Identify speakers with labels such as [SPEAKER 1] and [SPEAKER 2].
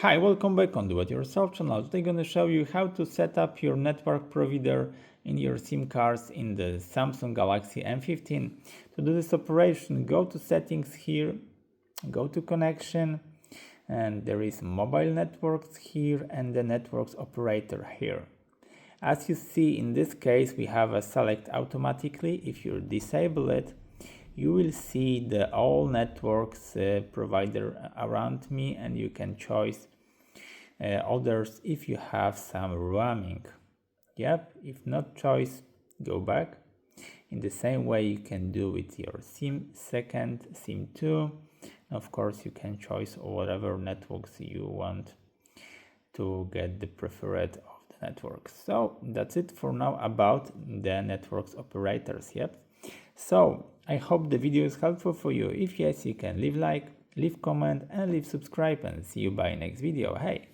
[SPEAKER 1] Hi, welcome back on Do It Yourself channel. Today I'm going to show you how to set up your network provider in your SIM cards in the Samsung Galaxy M15. To do this operation, go to settings here, go to connection, and there is mobile networks here and the networks operator here. As you see, in this case, we have a select automatically. If you disable it, you will see the all networks provider around me, and you can choose others if you have some roaming. Yep, if not choice, go back. In the same way you can do with your SIM second, SIM 2. Of course, you can choose whatever networks you want to get the preferred of the networks. So that's it for now about the networks operators. Yep. So I hope the video is helpful for you. If yes, you can leave like, leave comment and leave subscribe, and see you by next video. Hey.